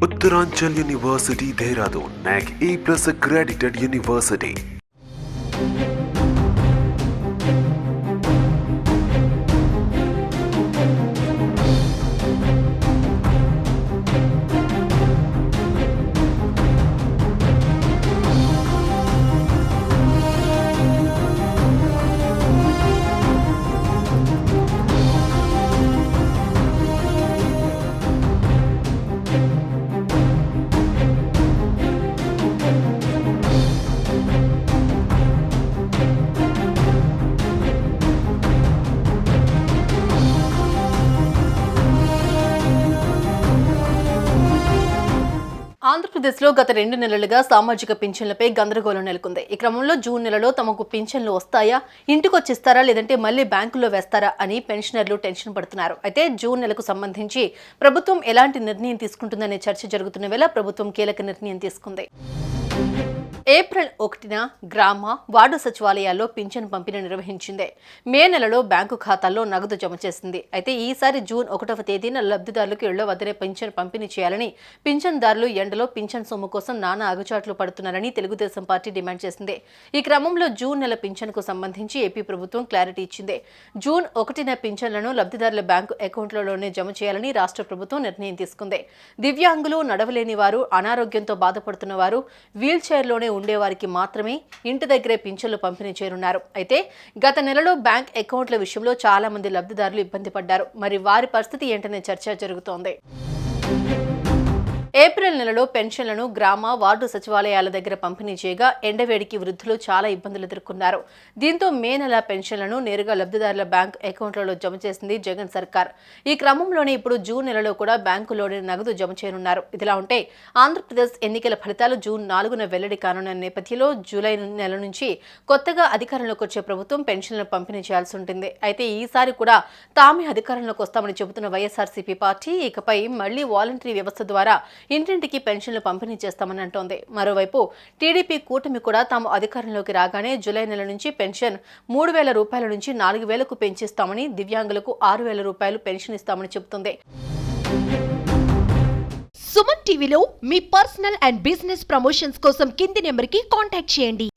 Uttaranchal University, Dehradun, NAC A+ accredited university. ఆంధ్రప్రదేశ్లో గత 2 నెలలుగా సామాజిక పింఛన్లపై గందరగోళం నెలకొంది. ఈ క్రమంలో జూన్ నెలలో తమకు పింఛన్లు వస్తాయా, ఇంటికొచ్చిస్తారా లేదంటే మళ్లీ బ్యాంకుల్లో వేస్తారా అని పెన్షనర్లు టెన్షన్ పడుతున్నారు. అయితే జూన్ నెలకు సంబంధించి ప్రభుత్వం ఎలాంటి నిర్ణయం తీసుకుంటుందనే చర్చ జరుగుతున్న వేళ ప్రభుత్వం కీలక నిర్ణయం తీసుకుంది. ఏప్రిల్ 1న గ్రామ వార్డు సచివాలయాల్లో పింఛన్ పంపిణీ నిర్వహించింది. మే నెలలో బ్యాంకు ఖాతాల్లో నగదు జమ చేసింది. అయితే ఈసారి జూన్ 1వ తేదీన లబ్ధిదారులకు ఇళ్ల వద్దనే పింఛన్ పంపిణీ చేయాలని పింఛన్దారులు ఎండలో పింఛన్ సొమ్ము కోసం నానా అగచాట్లు పడుతున్నారని తెలుగుదేశం పార్టీ డిమాండ్ చేసింది. ఈ క్రమంలో జూన్ నెల పింఛన్కు సంబంధించి ఏపీ ప్రభుత్వం క్లారిటీ ఇచ్చింది. జూన్ 1న పింఛన్లను లబ్ధిదారుల బ్యాంకు అకౌంట్లలోనే జమ చేయాలని రాష్ట్ర ప్రభుత్వం నిర్ణయం తీసుకుంది. దివ్యాంగులు, నడవలేని వారు, అనారోగ్యంతో బాధపడుతున్న వారు, వీల్ చైర్లోనే ఉండేవారికి మాత్రమే ఇంటి దగ్గరే పింఛన్లు పంపిణీ చేయనున్నారు. అయితే గత నెలలో బ్యాంక్ అకౌంట్ల విషయంలో చాలా మంది లబ్ధిదారులు ఇబ్బంది పడ్డారు. మరి వారి పరిస్థితి ఏంటనే చర్చ జరుగుతోంది. ఏప్రిల్ నెలలో పెన్షన్లను గ్రామ వార్డు సచివాలయాల దగ్గర పంపిణీ చేయగా ఎండవేడికి వృద్ధులు చాలా ఇబ్బందులు ఎదుర్కొన్నారు. దీంతో మే నెల పెన్షన్లను నేరుగా లబ్ధిదారుల బ్యాంక్ అకౌంట్లలో జమ చేసింది జగన్ సర్కార్. ఈ క్రమంలోనే ఇప్పుడు జూన్ నెలలో కూడా బ్యాంకులోనే నగదు జమ చేయనున్నారు. ఇదిలా ఉంటే ఆంధ్రప్రదేశ్ ఎన్నికల ఫలితాలు జూన్ 4న వెల్లడి కానున్న నేపథ్యంలో జూలై నెల నుంచి కొత్తగా అధికారంలోకి వచ్చే ప్రభుత్వం పెన్షన్లను పంపిణీ చేయాల్సి ఉంటుంది. అయితే ఈసారి కూడా తామే అధికారంలోకి వస్తామని చెబుతున్న వైఎస్ఆర్సీపీ పార్టీ ఇకపై మళ్లీ వాలంటరీ వ్యవస్థ ద్వారా ఇంటింటికి పెన్షన్లు పంపిణీ చేస్తామని అంటోంది. మరోవైపు టీడీపీ కూటమి కూడా తాము అధికారంలోకి రాగానే జూలై నెల నుంచి పెన్షన్ 3,000 రూపాయల నుంచి 4,000కు పెంచిస్తామని, దివ్యాంగులకు 6,000 రూపాయలు పెన్షన్ ఇస్తామని చెబుతుంది. సుమన్ టీవీలో మీ పర్సనల్ అండ్ బిజినెస్ ప్రమోషన్స్ కోసం కింది నెంబర్కి కాంటాక్ట్ చేయండి.